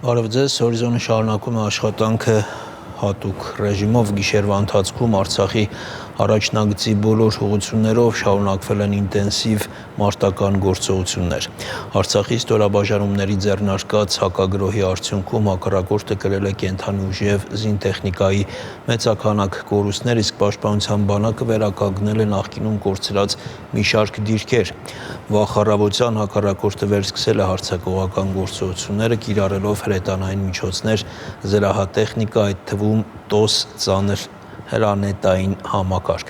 Բարև ձեզ, Հորիզոնը շարունակում է աշխատանքը հատուկ ռեժիմով գիշերվա ընթացքում Արցախի առաջնագծի բոլոր ուղղություններով շարունակվել են ինտենսիվ մարտական գործողություններ։ Արցախի ստորաբաժանումների ձեռնարկած հակագրոհի արդյունքում հակառակորդը կրել է կենդանի ուժի և զինտեխնիկայի մեծաքանակ կորուստներ, իսկ պաշտպանության բանակը վերականգնել է նախկինում կորցրած մի շարք դիրքեր։ Վաղ առավոտյան հակառակորդը վերսկսել է հարձակողական գործողությունները, կիրառելով հրետանային միջոցներ, զրահատեխնիկա, այդ թվում տոս ծանր հրանետային համակարգ։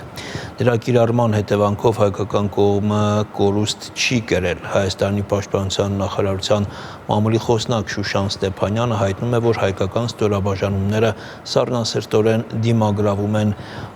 Դրա կիրառման հետևանքով հայկական կողմը կորուստ չի կրել։ Հայաստանի պաշտպանության նախարարության մամուլի խոսնակ Շուշան Ստեփանյանը հայտնում է, որ հայկական ստորաբաժանումները սառնասրտորեն դիմագրավում են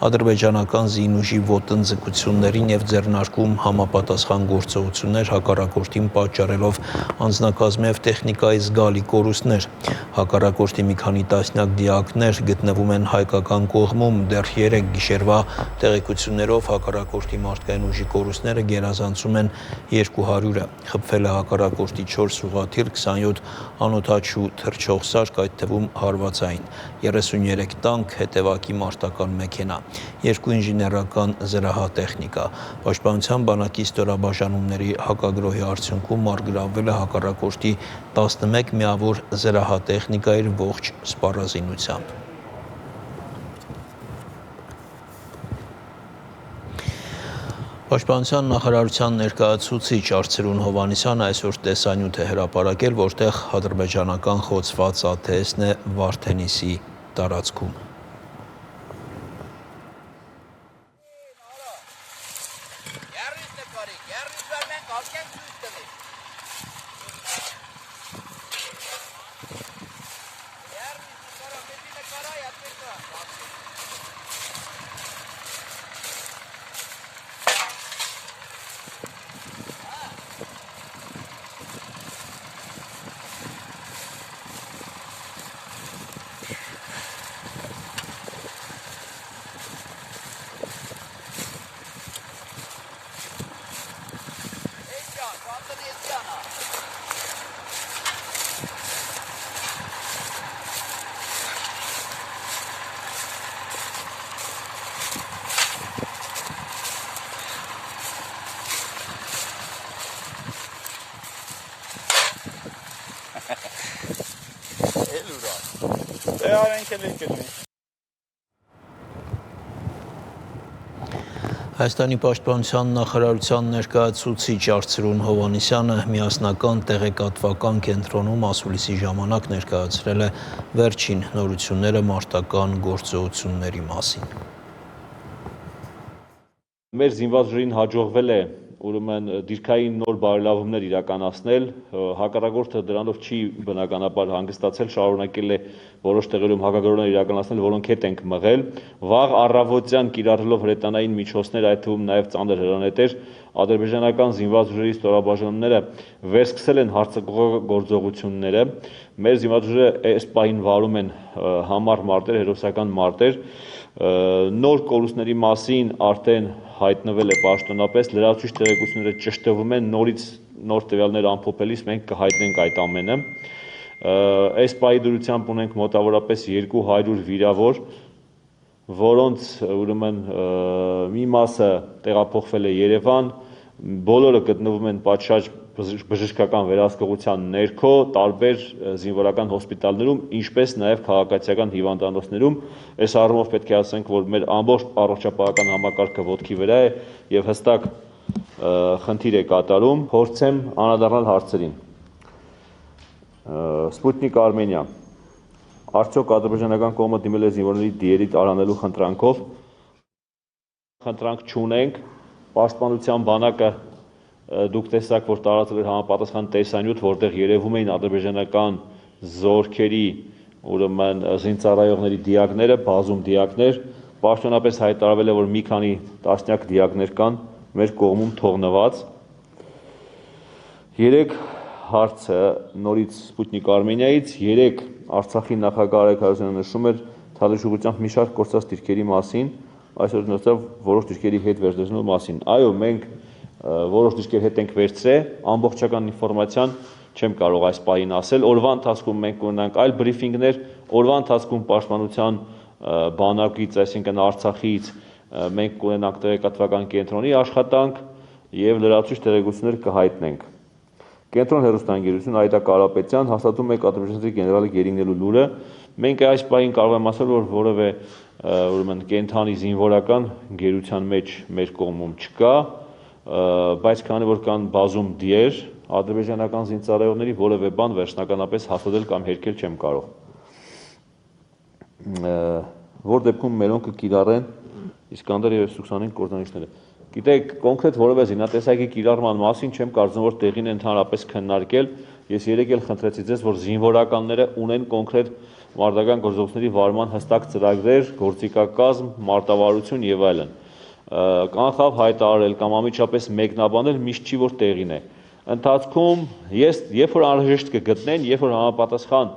ադրբեջանական զինուժի ոտնձգություններին և ձեռնարկում համապատասխան գործողություններ, հակառակորդին պատճառելով անձնակազմի և տեխնիկայի զգալի կորուստներ։ Հակառակորդի մի քանի տասնյակ դիակներ գտնվում են հայկական կողմում, դեռ 3 գիշերվա տեղեկություններով հակառակորդի մարդկային ուժի կորուստները գերազանցում են 200-ը։ Խփվել է հակառակորդի 4 ուղղաթիռ, 27 անօդաչու թռչող սարք, այդ թվում հարվածային, 33 տանկ, հետևակի մարտական մեքենա, 2 ինժեներական զրահատեխնիկա։ Պաշտպանության բանակի ստորաբաժանումների հակագրոհի արդյունքում առգրավվել է հակառակորդի 11 միավոր զրահատեխնիկա իր ողջ սպառազինությամբ։ Պաշտպանության նախարարության ներկայացուցիչ Արծրուն Հովհաննիսյանը այսօր տեսանյութ է հրապարակել, որտեղ ադրբեջանական խոցված ԱԹՍ-ն է Վարդենիսի տարածքում։ Հայաստանի պաշտպանության նախարարության ներկայացուցիչ Արծրուն Հովհաննիսյանը միասնական տեղեկատվական կենտրոնում ասուլիսի ժամանակ ներկայացրել է վերջին նորությունները մարտական գործողությունների մասին։ Մեր զինված ուժերին հաջողվել է դիրքային նոր բարելավումներ իրականացնել, հակառակորդը դրանով չի բնականաբար հանգստացել, շարունակել է որոշ տեղերում հակագրոհներ իրականացնել, որոնք հետ ենք մղել։ Վաղ առավոտյան կիրառելով հրետանային միջոցներ, այդ թվում նաև ծանր հրանետեր, ադրբեջանական զինված ուժերի ստորաբաժանումները վերսկսել են հարձակողական գործողությունները։ Մեր զինված ուժերը այս պահին վարում են համառ մարտեր, հերոսական մարտեր։ Նոր կորուստների մասին արդեն հայտնվել է պաշտոնապես, լրացուցիչ տեղեկությունները ճշտվում են, նոր տվյալներ ամփոփելիս մենք կհայտնենք այդ ամենը։ Այս պահի դրությամբ ունենք մոտավորապես 200 վիրավոր, որոնց մի մասը տեղափոխվել է Երևան, բոլորը գտնվում են պատշաճ բժշկական վերահսկողության ներքո տարբեր զինվորական հոսպիտալներում, ինչպես նաև քաղաքացիական հիվանդանոցներում։ Այս առումով պետք է ասենք, որ մեր ամբողջ առողջապահական համակարգը ոտքի վրա է եւ հստակ խնդիր է կատարում։ Փորձեմ անդրադառնալ հարցերին։ Սպուտնիկ Արմենիա։ Արդյոք ադրբեջանական կողմը դիմել է զինվորների դիերի տարանելու խնդրանքով։ Խնդրանք չունենք, պաշտպանության բանակը դուք տեսաք, որ տարածել էր համապատասխան տեսանյութ, որտեղ երևում էին ադրբեջանական զորքերի զինծառայողների դիակները, բազում դիակներ, պաշտոնապես հայտարարվել է, որ մի քանի տասնյակ դիակներ կան մեր կողմում թողնված։ 3 հարցը նորից Սպուտնիկ Արմենիայից, 3 Արցախի նախագահ Արայք Հարությունյանը նշում էր թալիշուղությամբ մի շարք կորցրած դիրքերի մասին, այսօր նստավ որոշ դիրքերի հետ վերցնելու մասին։ Այո, մենք որոշ դիրքեր հետ ենք վերցրել, ամբողջական ինֆորմացիան չեմ կարող այս պահին ասել, օրվա ընթացքում մենք կունենանք այլ բրիֆինգներ, օրվա ընթացքում պաշտպանության բանակից, այսինքն Արցախից մենք կունենանք տեղեկատվական կենտրոնի աշխատանք եւ լրացուցիչ տեղեկություններ կհայտնենք։ Կենտրոն հեռուստաընկերություն Այդա Կարապետյան հաստատում է կաթողիկոսի գեներալի գերինելու լուրը։ Մենք այս պահին կարող եմ ասել, որ որևէ ուրեմն կենթանի զինվորական գերության մեջ մեր կողմում չկա, բայց քանի որ կան բազում դիեր ադրբեջանական զինծառայողների, որևէ բան վերջնականապես հաստատել կամ հերքել չեմ կարող։ Որ դեպքում մերոնք կկիրառեն Իսկանդեր եւ Սուքսանին կորզանիչները։ Գիտեք, կոնկրետ որևէ զինատեսակի կիրառման մասին չեմ կարծում, որ տեղին ընդհանրապես քննարկել։ Ես երեք էլ խնդրեցի ձեզ, որ զինվորականները ունեն կոնկրետ մարտական գործողությունների վարման հստակ ծրագրեր, գործիքակազմ, մարտավարություն եւ այլն։ Կանխավ հայտարարել կամ անմիջապես մեկնաբանել միշտ չի որ տեղին է։ Ընթացքում ես երբ որ անհրաժեշտ կգտնեն, երբ որ համապատասխան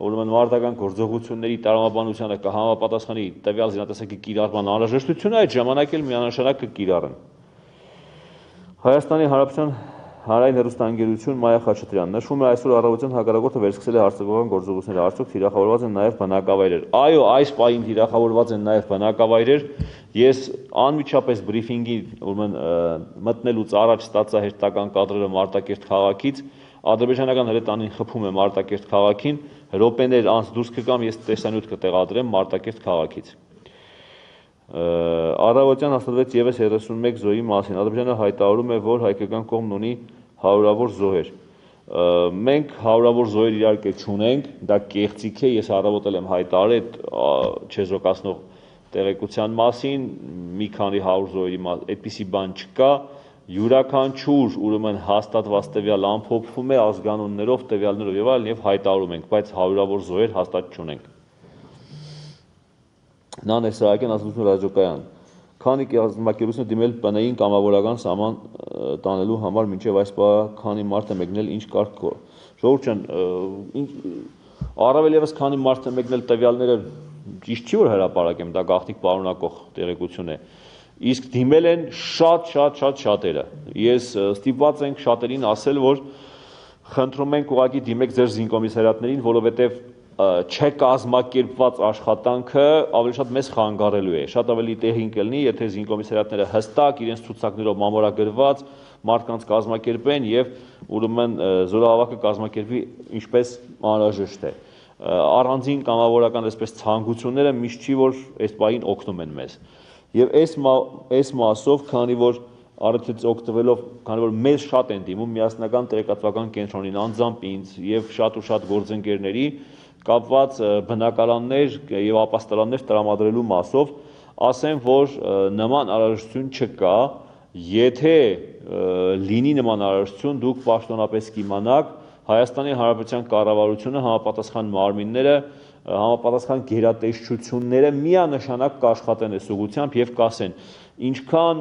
ուրեմն մարտական գործողությունների տրամաբանությանը կհամապատասխանի տվյալ զինատեսակի կիրառման անհրաժեշտությունը, այդ ժամանակ էլ միանշանակ կկիրառեն։ Հայաստանի Հանրապետության Հանրային հեռուստաընկերություն Մայա Խաչատրյան նշվում է այսօր առավոտյան հակառակորդը վերսկսել է հարձակողական գործողությունները, արդյոք թիրախավորված են նաև բնակավայրեր։ Այո, այս պահին թիրախավորված են նաև բնակավայրեր։ Ես անմիջապես բրիֆինգի ուրեմն մտնելուց առաջ ստացա հերթական կադրերը Մարտակերտ քաղաքից, ադրբեջանական հրետանին խփում է Մարտակերտ քաղաքին, րոպեներ անց դուրս կգամ, ես տեսանյութ կտեղադրեմ Մարտակերտ քաղաքից։ Առավոտյան հաստատվեց եւս 31 զոհի մասին։ Ադրբեջանը հայտարարում է, որ հայկական կողմն ունի հարյուրավոր զոհեր։ Մենք հարյուրավոր զոհեր իհարկե չունենք, դա կեղծիք է, ես առավոտել եմ հայտարարել չեզոքացնող տեղեկության մասին, մի քանի 100 զոհերի այդպիսի բան չկա, յուրաքանչյուր ուրեմն հաստատված տվյալ ամփոփվում է ազգանուններով, տվյալներով եւ այլն եւ հայտարարում ենք, բայց հարյուրավոր զոհեր հաստատ չունենք։ Նանե Սահակյան ազգություն ռադիոկայան քանի կազմակերպությունը դիմել ՊՆ-ին կամավորական սահման տանելու համար մինչև այս պահ քանի մարդ է մեկնել ինչ կարգ ժողովուրդ ջան առավել եւս քանի մարդ է մեկնել տվյալները ճիշտ չի որ հրապարակեմ դա գաղտնիք պարունակող տեղեկություն է իսկ դիմել են շատերը ես ստիպված ենք շատերին ասել որ խնդրում ենք ուղղակի դիմեք ձեր զինկոմիսարիատներին որովհետեւ չկազմակերպված աշխատանքը ավելի շատ մեզ խանգարելու է շատ ավելի տեղին կլինի եթե զինկոմիսարիատները հստակ իրենց ցուցակներով մամորագրված մարդկանց կազմակերպեն եւ ուրեմն զորահավաքը կազմակերպվի ինչպես անհրաժեշտ է առանձին կամավորական այսպես ցանկությունները միշտ չի որ այս պահին օգնում են մեզ եւ այս մասով քանի որ արդյոք օգտվելով քանի որ մեզ շատ են դիմում միասնական տեղեկատվական կենտրոնին անձամբ ինձ եւ շատ ու շատ գործընկերների կապված բնակարաններ եւ ապաստարաններ տրամադրելու մասով ասեմ որ նման անհրաժեշտություն չկա եթե լինի նման անհրաժեշտություն դուք պաշտոնապես կիմանաք Հայաստանի Հանրապետության կառավարությունը համապատասխան մարմինները համապատասխան գերատեսչությունները միանշանակ կաշխատեն այս ուղղությամբ եւ կասեն ինչքան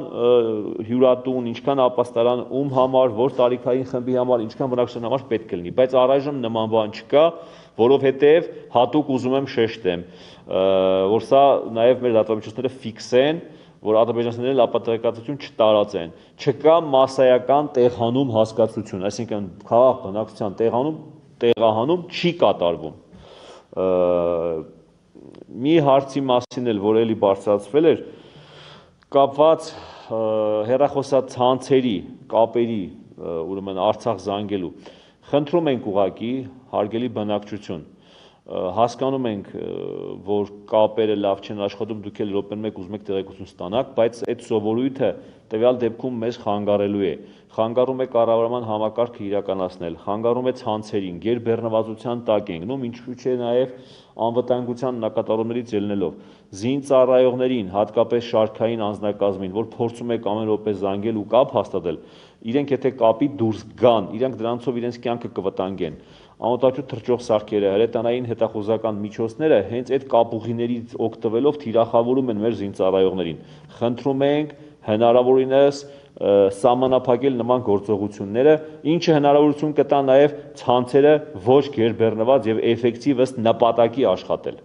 հյուրատուն, ինչքան ապաստարան ում համար, որ տարիքային խմբի համար, ինչքան բնակչության համար պետք է լինի, բայց առայժմ նման բան չկա, որովհետեւ հատուկ ուզում եմ շեշտեմ, որ սա նաեւ մեր դատավիճոցները ֆիքսեն, որ ադրբեջանցիները ապատեղեկատվություն չտարածեն, չկա մասսայական տեղհանում հասկացություն, այսինքն խաղաղ բնակչության տեղահանում չի կատարվում։ Մի հարցի մասին էլ, որ էլի բարձրացվել էր, կապված հեռախոսացանցերի, կապերի, ուրեմն Արցախ զանգելու, խնդրում ենք ուղղակի հարգելի բնակչություն, հասկանում ենք, որ կապերը լավ չեն աշխատում, դուք էլ րոպեն մեկ ուզում եք տեղեկություն ստանաք, բայց այդ սովորույթը տվյալ դեպքում մեզ խանգարելու է, խանգարում է կառավարման համակարգը իրականացնել, խանգարում է ցանցերին, գերբեռնվածության տակ ենք, ինչու՞ չէ նաև անվտանգության նկատառումներից ելնելով, զինծառայողներին, հատկապես շարքային անձնակազմին, որ փորձում եք ամեն րոպե զանգել ու կապ հաստատել, իրենք եթե կապի դուրս գան, իրենք դրանցով իրենց կյանքը կվտանգեն։ Անօտաչու թռչող սարքերը, հրետանային հետախուզական միջոցները հենց այդ կապուղիներից օգտվելով թիրախավորում են մեր զինծառայողներին։ Խնդրում ենք հնարավորինս սահմանափակել նման գործողությունները, ինչը հնարավորություն կտա նաև ցանցերը ոչ գերբեռնված եւ էֆեկտիվ ըստ նպատակի աշխատել։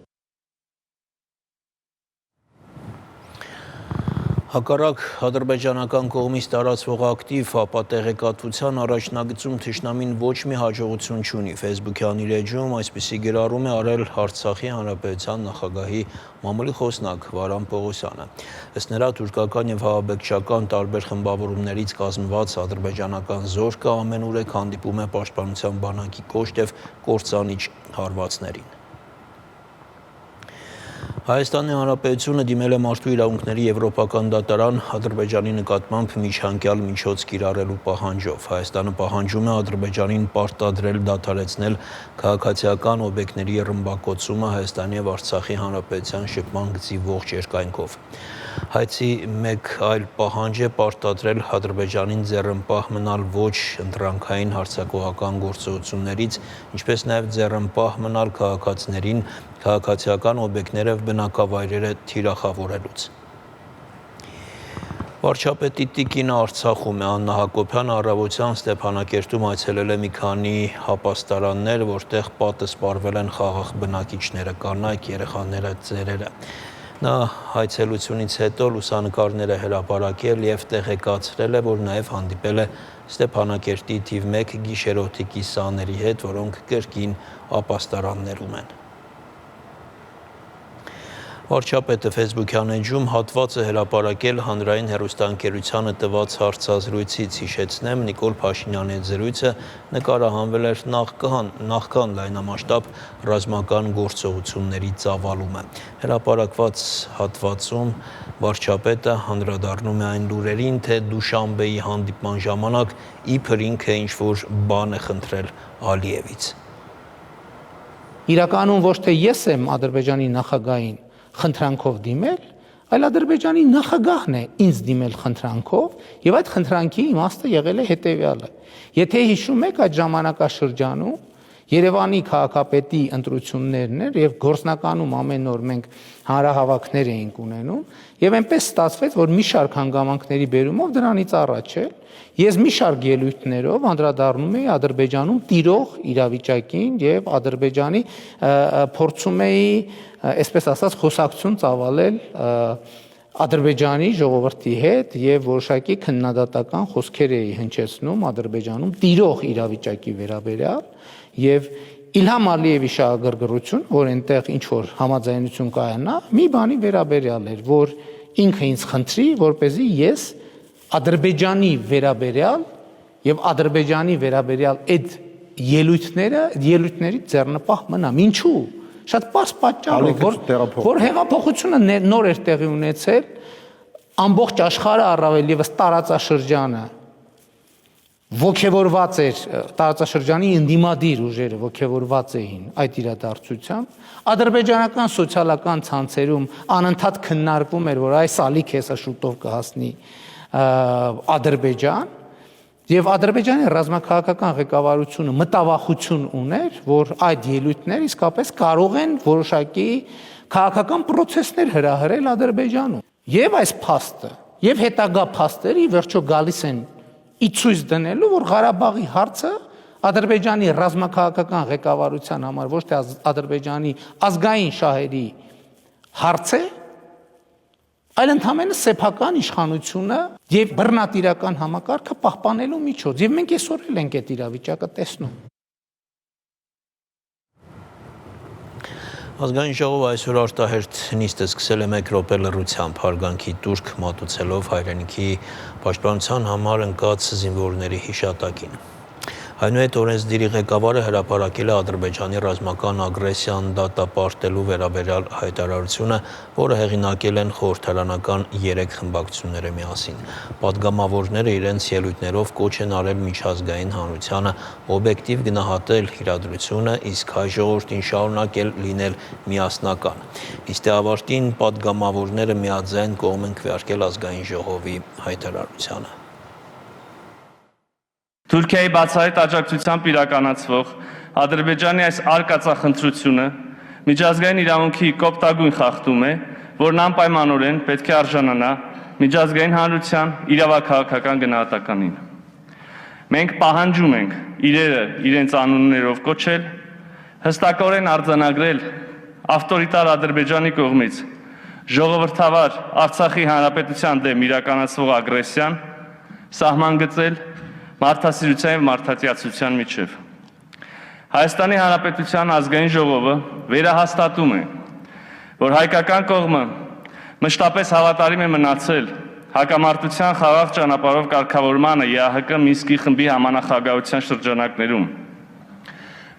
Հակառակ ադրբեջանական կողմից տարածվող ակտիվ ապատեղեկատվության առաջնագծում թշնամին ոչ մի հաջողություն չունի։ Facebook-յան իր էջում այսպիսի գրառում է արել Արցախի Հանրապետության նախագահի մամուլի խոսնակ Վարան Պողոսյանը։ Ըստ նրա, թուրքական եւ հավաբեկչական տարբեր խմբավորումներից կազմված ադրբեջանական զորքը ամենուրեք հանդիպում է պաշտպանության բանակի կոշտ եւ կործանիչ հարվածներին։ Հայաստանի Հանրապետությունը դիմել է Մարդու իրավունքների եվրոպական դատարան Ադրբեջանի նկատմամբ միջանկյալ միջոց կիրառելու պահանջով։ Հայաստանը պահանջում է Ադրբեջանին պարտադրել դադարեցնել քաղաքացիական օբյեկտների ռմբակոծումը Հայաստանի եւ Արցախի Հանրապետության շփման գծի ողջ երկայնքով։ Հայցի մեկ այլ պահանջ է պարտադրել Ադրբեջանին ձեռնպահ մնալ ոչ ընտրանքային հարձակողական գործողություններից, ինչպես նաև ձեռնպահ մնալ քաղաքացիներին քաղաքացիական օբյեկտները եւ բնակավայրերը թիրախավորելուց։ Վարչապետի տիկինը Արցախում է, Աննա Հակոբյանը առավոտյան Ստեփանակերտում այցելել է մի քանի հապաստարաններ, որտեղ պատը սպառվել են խաղաղ բնակիչները, կանայք, երեխաները, ծերերը։ Նա այցելությունից հետո լուսանկարները հրապարակել եւ տեղեկացրել է, որ նաեւ հանդիպել է Ստեփանակերտի թիվ 1 գիշերօթիկի սաների հետ, որոնք կրկին ապաստարաններում են։ Վարչապետը Facebook-յան էջում հատված է հրապարակել հանրային հեռուստաընկերությանը տված հարցազրույցից, հիշեցնեմ, Նիկոլ Փաշինյանի հետ զրույցը նկարահանվել էր նախքան լայնամասշտաբ ռազմական գործողությունների ծավալումը։ Հրապարակված հատվածում վարչապետը անդրադառնում է այն լուրերին, թե Դուշանբեի հանդիպման ժամանակ իբր ինքը ինչ-որ բան է խնդրել Ալիևից։ Իրականում ոչ թե ես եմ Ադրբեջանի նախագահին խնդրանքով դիմել, այլ Ադրբեջանի նախագահն է ինձ դիմել խնդրանքով, եւ այդ խնդրանքի իմաստը եղել է հետեւյալը։ Եթե հիշում եք, այդ ժամանակաշրջանում Երևանի քաղաքապետի ընտրություններն էր եւ գործնականում ամեն օր մենք հանրահավաքներ էինք ունենում եւ այնպես ստացվեց, որ մի շարք հանգամանքների բերումով դրանից առաջ ես մի շարք ելույթներով անդրադառնում էի Ադրբեջանում տիրող իրավիճակին եւ Ադրբեջանի փորձում էի, այսպես ասած, խոսակցություն ծավալել Ադրբեջանի ժողովրդի հետ եւ որոշակի քննադատական խոսքեր էի հնչեցնում Ադրբեջանում տիրող իրավիճակի վերաբերյալ եւ Իլհամ Ալիևի շահագրգռություն, որ այնտեղ ինչ որ համաձայնություն կայանա, մի բանի վերաբերյալ էր, որ ինքը ինձ խնդրի, որպեսզի ես Ադրբեջանի վերաբերյալ եւ Ադրբեջանի վերաբերյալ այդ ելույթների ձեռնպահ մնամ։ Ինչու՞։ Շատ պարզ պատճառով, որ հեղափոխությունը նոր էր տեղի ունեցել, ամբողջ աշխարհը առավել եւս տարածաշրջանը ոգևորված էր, տարածաշրջանի ընդդիմադիր ուժերը ոգևորված էին այդ իրադարձությամբ, ադրբեջանական սոցիալական ցանցերում անընդհատ քննարկվում էր, որ այս ալիք հեսա շուտով կհասնի Ադրբեջան, եւ Ադրբեջանի ռազմաքաղաքական ղեկավարությունը մտավախություն ուներ, որ այդ ելույթները իսկապես կարող են որոշակի քաղաքական պրոցեսներ հրահրել Ադրբեջանում։ Եվ այս փաստը, եւ հետագա փաստերը ի վերջո գալիս են ի ցույց դնելու, որ Ղարաբաղի հարցը Ադրբեջանի ռազմաքաղաքական ղեկավարության համար ոչ թե Ադրբեջանի ազգային շահերի հարց է, այլ ընդհանրապես սեփական իշխանությունը եւ բռնատիրական համակարգը պահպանելու միջոց։ Եվ մենք այսօր էլ ենք այդ իրավիճակը տեսնում։ Ազգային ժողովը այսօր արտահերթ նիստ է սկսել է 1 րոպե լռությամբ հարգանքի տուրք մատուցելով հայրենիքի պաշտպանության համար ընկած զինվորների հիշատակին։ Այնուհետ օրենսդիրի ղեկավարը հրապարակել է Ադրբեջանի ռազմական ագրեսիան դատապարտելու վերաբերյալ հայտարարությունը, որը հեղինակել են խորհրդարանական 3 խմբակցությունները միասին։ Պատգամավորները իրենց ելույթներով կոչ են արել միջազգային հանրությանը օբյեկտիվ գնահատել իրադրությունը, իսկ հայ ժողովրդին շարունակել լինել միասնական։ Նիստի ավարտին պատգամավորները միաձայն կողմ են քվեարկել ազգային ժողովի հայտարարությանը։ Թուրքիայի բացահայտ աջակցությամբ իրականացվող Ադրբեջանի այս արկածախնդրությունը միջազգային իրավունքի կոպտագույն խախտում է, որն անպայմանորեն պետք է արժանանա միջազգային հանրության իրավաքաղաքական գնահատականին։ Մենք պահանջում ենք իրերը իրենց անուններով կոչել, հստակորեն արձանագրել ավտորիտար Ադրբեջանի կողմից ժողովրդավար Արցախի հանրապետության դեմ իրականացվող ագրեսիան, սահման գծել մարդասիրության և մարդատյացության միջև։ Հայաստանի Հանրապետության ազգային ժողովը վերահաստատում է, որ հայկական կողմը մշտապես հավատարիմ է մնացել հակամարտության խաղաղ ճանապարհով կարգավորմանը ԵԱՀԿ Մինսկի խմբի համանախագահության շրջանակներում։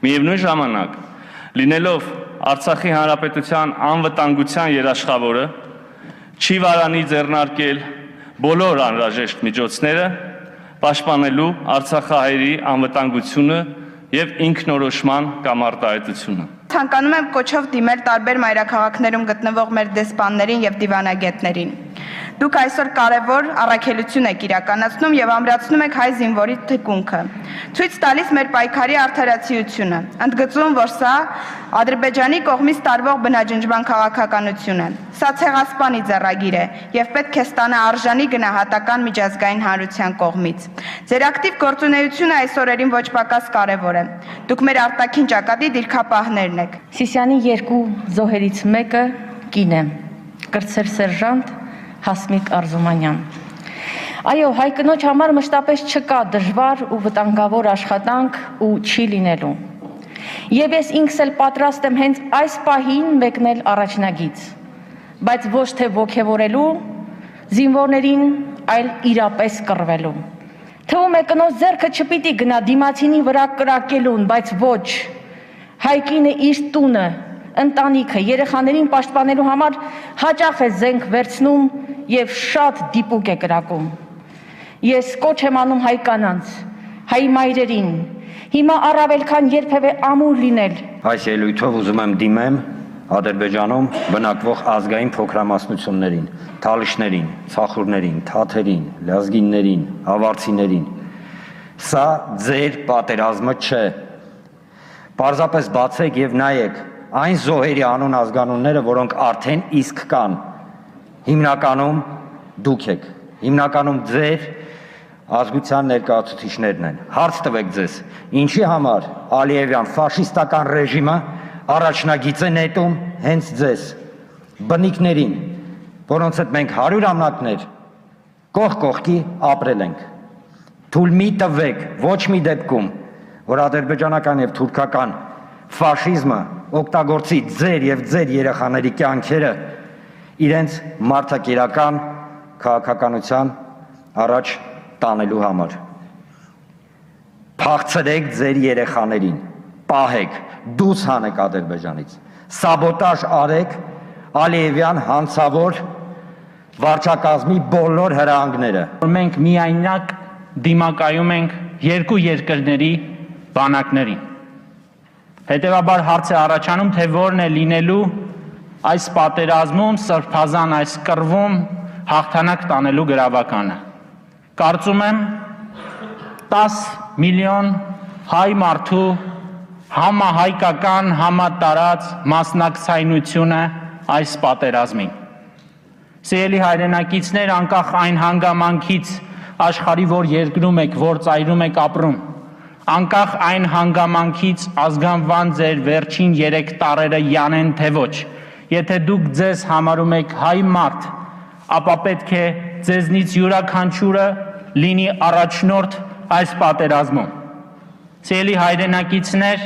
Միևնույն ժամանակ, լինելով Արցախի Հանրապետության անվտանգության երաշխավորը, չի վարանի ձեռնարկել բոլոր անհրաժեշտ միջոցները պաշտպանելու արցախահայերի անվտանգությունը և ինքնորոշման կամ արտահայտությունը։ Ցանկանում եմ կոչով դիմել տարբեր մայրաքաղաքներում գտնվող մեր դեսպաններին և դիվանագետներին։ Դուք այսօր կարևոր առաքելություն եք իրականացնում և ամրացնում եք հայ զինվորի թիկունքը, ցույց տալիս մեր պայքարի արդարացիությունը, ընդգծում, որ սա Ադրբեջանի կողմից տարվող բնաջնջման քաղաքականություն է։ Սա ցեղասպանի ձեռագիր է և պետք է ստանա արժանի գնահատական միջազգային հանրության կողմից։ Ձեր ակտիվ գործունեությունը այս օրերին ոչ պակաս կարևոր է։ Դուք մեր արտաքին ճակատի դիրքապահներն եք։ Սիսիանի երկու զոհերից մեկը կին է, կրտսեր սերժանտ Հասմիկ Արզումանյան։ Այո, հայ կնոջ համար մշտապես չկա դժվար ու վտանգավոր աշխատանք ու չի լինելու։ Եվ ես ինքս էլ պատրաստ եմ հենց այս պահին մեկնել առաջնագիծ, բայց ոչ թե ոգևորելու զինվորներին, այլ իրապես կռվելու։ Թվում է կնոջ ձեռքը չպիտի գնա դիմացինի վրա կրակելուն, բայց ոչ, հայկինը իր տունը, ընտանիքը, երեխաներին պաշտպանելու համար հաճախ է զենք վերցնում և շատ դիպուկ է կրակում։ Ես կոչ եմ անում հայ կանանց, հայ մայրերին, հիմա առավել քան երբևէ ամուր լինել։ Այս ելույթով ուզում եմ դիմեմ Ադրբեջանում բնակվող ազգային փոքրամասնություններին, թալիշներին, ցախուրներին, թաթերին, լազգիններին, ավարցիներին։ Սա ձեր պատերազմը չէ։ Պարզապես բացեք և նայեք այն զոհերի անուն ազգանունները, որոնք արդեն իսկ կան, հիմնականում դուք եք, հիմնականում ձեր ազգության ներկայացուցիչներն են։ Հարց տվեք ձեզ, ինչի համար Ալիևյան ֆաշիստական ռեժիմը առաջնագիծ է նետում հենց ձեզ, բնիկներին, որոնց հետ մենք 100 ամնակներ կողք կողքի ապրել ենք։ Թույլ մի տվեք, ոչ մի դեպքում, որ ադրբեջանական և թուրքական ֆաշիզմը օգտագործի ձեր և ձեր երեխաների կյանքերը իրենց մարդակերական քաղաքականության առաջ տանելու համար։ Փախցրեք ձեր երեխաներին, պահեք, դուրս հանեք Ադրբեջանից, սաբոտաժ արեք Ալիևյան հանցավոր վարչակազմի բոլոր հրահանգները։ Մենք միայնակ դիմակայում ենք երկու երկրների բանակներին։ Հետևաբար հարց է առաջանում, թե որն է լինելու այս պատերազմում, սրբազան այս կռվում հաղթանակ տանելու գրավականը։ Կարծում եմ 10 միլիոն հայ մարդու համահայկական, համատարած մասնակցայնությունը այս պատերազմին։ Սիրելի հայրենակիցներ, անկախ այն հանգամանքից աշխարհի որ երկրում եք, որ ծայրում եք ապրում, անկախ այն հանգամանքից ազգանվան ձեր վերջին 3 տարերը յանեն թե ոչ, եթե դուք ձեզ համարում եք հայ մարդ, ապա պետք է ձեզնից յուրաքանչյուրը լինի առաջնորդ այս պատերազմում։ Սիրելի հայրենակիցներ,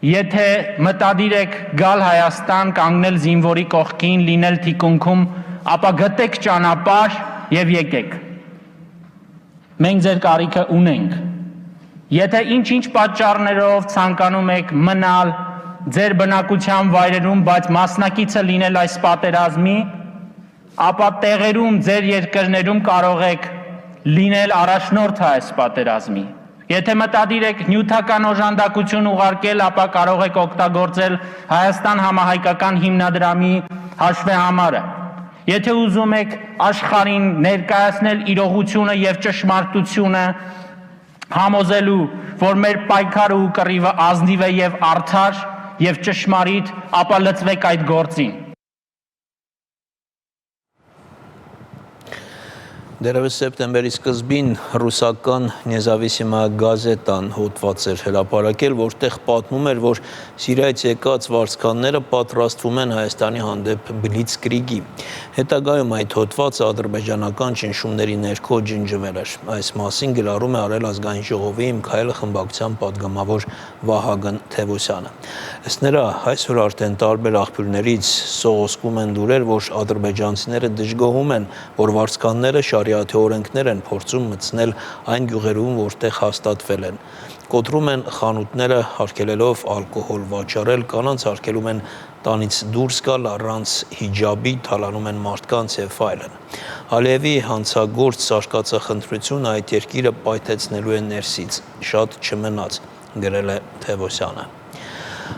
եթե մտադիր եք գալ Հայաստան, կանգնել զինվորի կողքին, լինել թիկունքում, ապա գտեք ճանապարհ և եկեք։ Մենք ձեր կարիքը ունենք։ Եթե ինչ-ինչ պատճառներով ցանկանում եք մնալ ձեր բնակության վայրերում, բայց մասնակիցը լինել այս պատերազմի, ապա տեղերում ձեր երկրներում կարող եք լինել առաջնորդը այս պատերազմի։ Եթե մտադիր եք նյութական օժանդակություն ուղարկել, ապա կարող եք օգտագործել Հայաստան համահայկական հիմնադրամի հաշվեհամարը։ Եթե ուզում եք աշխարհին ներկայացնել իրողությունը և ճշմարտությունը, համոզելու, որ մեր պայքարը ու կռիվը ազնիվ է և արդար և ճշմարիտ, ապա լծվեք այդ գործին։ Դերևս սեպտեմբերի սկզբին ռուսական Նեզավիսիմա գազետան հոդված էր հրապարակել, որտեղ պատմում էր, որ Սիրիայից եկած վարձկանները պատրաստվում են Հայաստանի հանդեպ բլիցկրիգի։ Հետագայում այդ հոդվածը ադրբեջանական ճնշումների ներքո ջնջվել էր։ Այս մասին գրառում է Արել ազգային ժողովի «Իմ քայլը» խմբակցության պատգամավոր Վահագն Թևոսյանը։ Ըստ նրա, այսօր արդեն տարբեր աղբյուրներից սողոսկում են լուրեր, որ ադրբեջանցիները դժգոհում են, որ վարձկանները շարիաթի օրենքներ են փորձում մտցնել այն գյուղերում, որտեղ հաստատվել են։ Կոտրում են խանութները արգելելով ալկոհոլ վաճառել, կանանց արգելում են տանից դուրս գալ առանց հիջաբի, թալանում են մարդկանց եւ այլն։ Ալիևի հանցագործ սարկածախնդրությունը այդ երկիրը պայթեցնելու է ներսից, շատ չմնաց, գրել է Թևոսյանը։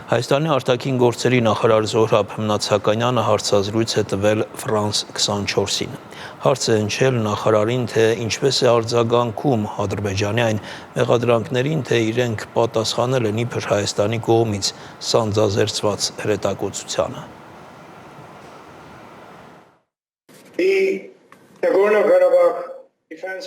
Հայաստանի արտաքին գործերի նախարար Զոհրաբ Մնացականյանը հարցազրույց է տվել Ֆրանս 24-ին։ Հարց է հնչել նախարարին, թե ինչպես է արձագանքում Ադրբեջանի այն մեղադրանքներին, թե իրենք պատասխանել են իբր Հայաստանի կողմից սանձազերծված հրետակոծությանը։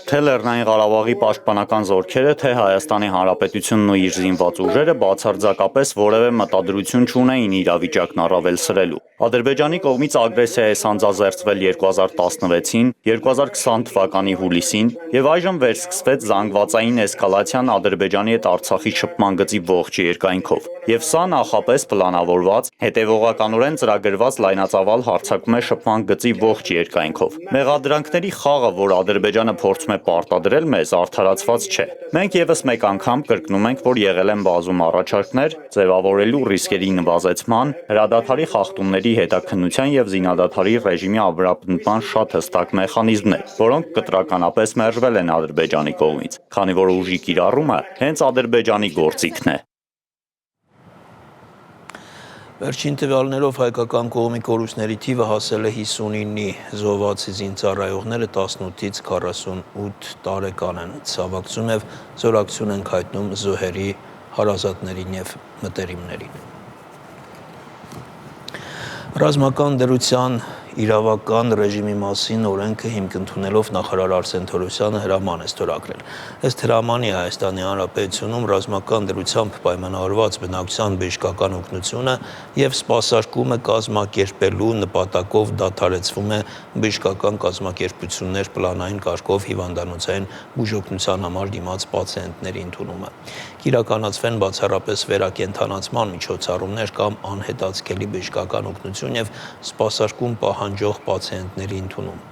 Թե Լեռնային Ղարաբաղի պաշտպանական զորքերը, թե Հայաստանի Հանրապետությունն ու իր զինված ուժերը բացարձակապես որևէ մտադրություն չունեին իրավիճակն առավել սրելու։ Ադրբեջանի կողմից ագրեսիա է սանձազերծվել 2016-ին, 2020 թվականի հուլիսին եւ այժմ վերսկսվեց զանգվածային էսկալացիան Ադրբեջանի հետ Արցախի շփման գծի ողջ երկայնքով։ Եվ սա նախապես պլանավորված, հետևողականորեն ծրագրված լայնածավալ հարձակում է շփման գծի ողջ երկայնքով։ Մեղադրանքների խաղը, որ Ադրբեջանը փորձում է պարտադրել մեզ, արդարացված չէ։ Մենք եւս մեկ անգամ կրկնում ենք, որ եղել են բազում առաջարկներ ձևավորելու ռիսկերի նվազեցման, հրադադարի խախտումների հետաքննության եւ զինադադարի ռեժիմի ամրապնդման շատ հստակ մեխանիզմներ, որոնք կտրականապես մերժվել են Ադրբեջանի կողմից, քանի որ ուժի կիրառումը հենց Ադրբեջանի գործիքն է։ Վերջին տվյալներով հայկական կողմի կորուստների թիվը հասել է 59-ի, զոհվածի զինծառայողները 18-ից 48 տարեկան են։ Ցավակցում եւ զորակցություն ենք հայտնում զոհերի հարազատներին եւ մտերիմներին։ Ռազմական դրության իրավական ռեժիմի մասին օրենքը հիմք ընդունելով նախարար Արսեն Թորոսյանը հրաման է ստորագրել։ Ըստ հրամանի Հայաստանի Հանրապետությունում ռազմական դրությամբ պայմանավորված բնակչության բժշկական օգնությունը եւ սպասարկումը կազմակերպելու նպատակով դադարեցվում է բժշկական կազմակերպություններ պլանային կարգով հիվանդանոցային բուժօգնության համար դիմաց պացիենտների ընդունումը։ Կիրականացվեն բացառապես վերակենդանացման միջոցառումներ կամ անհետացկելի բժշկական օգնություն եւ սպասարկում պահանջող պացիենտների ընդունում։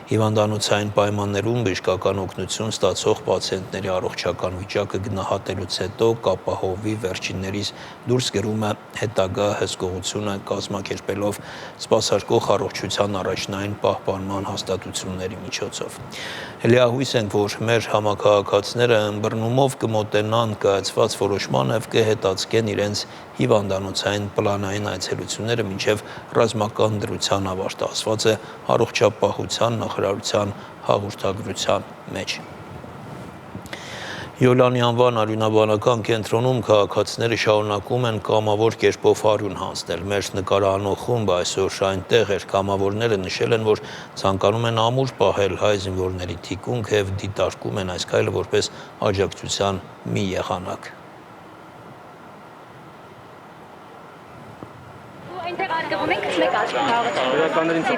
Հիվանդանոցային պայմաններում բժշկական օգնություն ստացող պացիենտների առողջական վիճակը գնահատելուց հետո կապահովի վերջիններիս դուրս գրումը հետագա հսկողությունը կազմակերպելով սպասարկող առողջության առաջնային պահպանման հաստատությունների միջոցով։ Հլիահույս ենք, որ մեր համակարգացիները ըմբռնումով կմոտենան կայացված որոշմանը եւ կհետացկեն իրենց հիվանդանոցային պլանային այցելությունները մինչև ռազմական դրության ավարտը, ասված է առողջապահության նախարարության հաղորդագրության մեջ։ Յոլանի անվան արյունաբանական կենտրոնում քաղաքացիները շարունակում են կամավոր կերպով արյուն հանձնել։ Մեր նկարահանող խումբը այսօր այնտեղ էր, կամավորները նշել են, որ ցանկանում են ամուր պահել հայ զինվորների թիկունք եւ դիտարկում են այս քայլը որպես աջակցության մի եղանակ։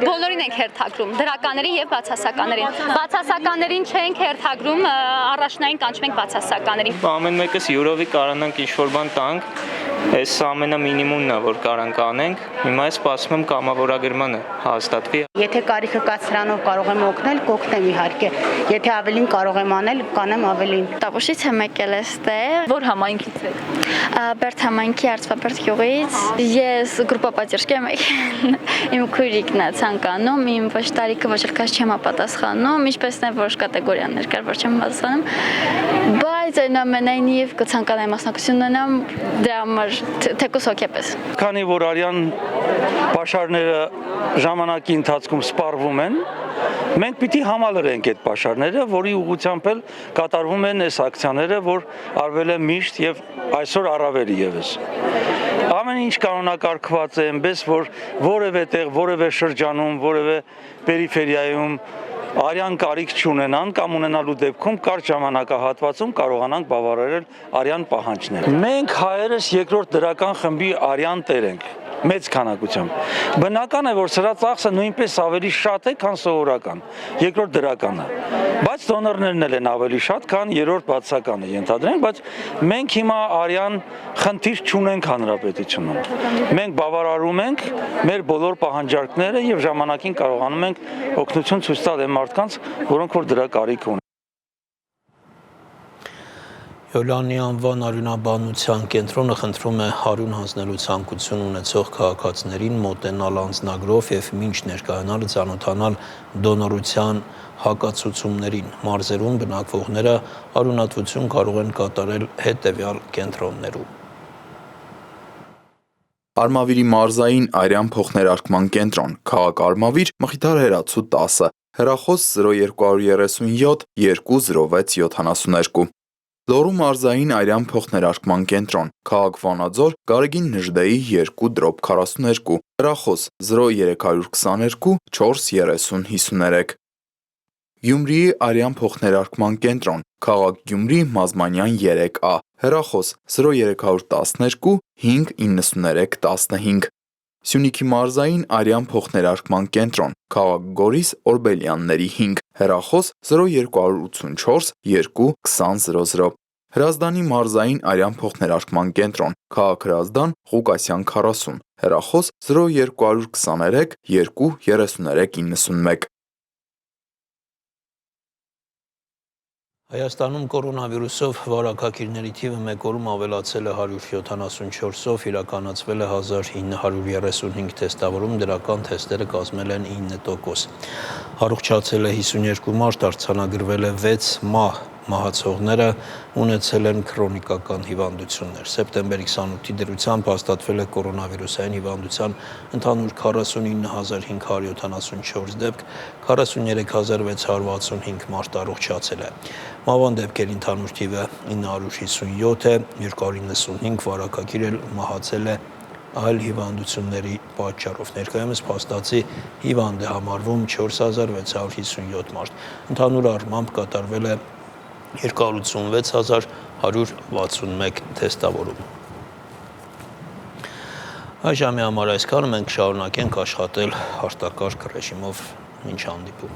Բոլորին ենք հերթագրում, դրականներին եւ բացասականներին։ Բացասականներին չենք հերթագրում, առաջնային կանչում ենք բացասականներին։ Ամեն մեկս յուրովի կարանանք ինչ-որ բան տանք, այս ամենամինիմումն է, որ կարանք անենք, հիմա ես սպասում եմ կամավորագրմանը հաստատվի։ Եթե կարիքը կա սրանով կարող եմ օգնել, կօգնեմ իհարկե։ Եթե ավելին կարող եմ անել, կանեմ ավելին։ Տապոշից եմ եկել այստեղ, որ համայնքից եք։ Բերդ համայնքի Արցվաբերդ գյուղից։ Ես գրուպա պատերժք եմ եկել։ Իմ քույրիկն է ցանկանում, իմ ոչ տարիքը ոչ էլ չեմ ապատասխանում, ինչպես նաև որոշ կատեգորիաներ կար, որ չեմ ապատասխանում։ Բայց այնուամենայնիվ կցանկանայի մասնակցություն ունենամ դրա համար թեկուս հոգեպես։ Քանի որ արյան պաշարները ժամանակի ընթացքում սպառվում են, մենք պիտի համալրենք այդ պաշարները, որի ուղղությամբ էլ կատարվում են այս ակցիաները, որ արվել է միշտ եւ այսօր առավել եւս։ Ամեն ինչ կանոնակարգված է, այնպես որ որևէ տեղ, որևէ շրջանում, որևէ պերիֆերիայում արյան կարիք չունենան կամ ունենալու դեպքում կարճ ժամանակահատվածում կարողանանք բավարարել արյան պահանջները։ Մենք հայերս երկրորդ դրական խմբի արյան տեր ենք, մեծ քանակությամբ։ Բնական է, որ սրա ծախսը նույնպես ավելի շատ է, քան սովորական, երկրորդ դրականը։ Բայց դոնորներն էլ են ավելի շատ, քան երրորդ բացականը ենթադրենք, բայց մենք հիմա արյան խնդիր չունենք հանրապետությունում։ Մենք բավարարում ենք մեր բոլոր պահանջարկները եւ ժամանակին կարողանում ենք օգնություն ցույց տալ այն մարդկանց, որոնք որ դրա կարիք ունեն։ Յոլանի անվան արյունաբանության կենտրոնը խնդրում է հարյուն հանձնելու ցանկություն ունեցող քաղաքացիներին մոտենալ անձնագրով եւ մինչ ներկայանալ ծանոթանալ դոնորության հակացուցումներին։ Մարզերում բնակվողները արյունատվություն կարող են կատարել հետեւյալ կենտրոններում։ Արմավիրի մարզային արյան փոխներարկման կենտրոն, քաղաք Արմավիր, Մխիթար Հերացու 10, հեռախոս 0237 20672։ Լոռու մարզային արյան փոխներարկման կենտրոն, քաղաք Վանաձոր, Գարեգին Նժդեի 2/42, հեռախոս 0322 43053։ Գյումրիի արյան փոխներարկման կենտրոն, քաղաք Գյումրի, Մազմանյան 3A, հեռախոս 0312 59315։ Սյունիքի մարզային արյան փոխներարկման կենտրոն, քաղաք Գորիս, Օրբելյանների 5, հեռախոս 0284 22000։ Հրազդանի մարզային արյան փոխներարկման կենտրոն, քաղաք Հրազդան, Ղուկասյան 40, հեռախոս 0223 23391։ Հայաստանում կորոնավիրուսով վարակակիրների թիվը մեկ օրում ավելացել է 174-ով, իրականացվել է 1935 թեստավորում, դրական թեստերը կազմել են 9%։ Առողջացել է 52 մարդ, արձանագրվել է 6 մահ, մահացողները ունեցել են քրոնիկական հիվանդություններ։ Սեպտեմբերի 28-ի դրությամբ հաստատվել է կորոնավիրուսային հիվանդության ընդհանուր 49574 դեպք, 43665 մարդ առողջացել է։ Մահվան դեպքերի ընդհանուր թիվը 957 է, 295 վարակակիր էլ մահացել է այլ հիվանդությունների պատճառով։ Ներկայումս փաստացի հիվանդ է համարվում 4657 մարդ։ Ընդհանուր առմամբ կատարվել է 286161 թեստավորում։ Այժմի համար այսքանը, մենք շարունակենք աշխատել արտակարգ ռեժիմով։ Մինչ հանդիպում։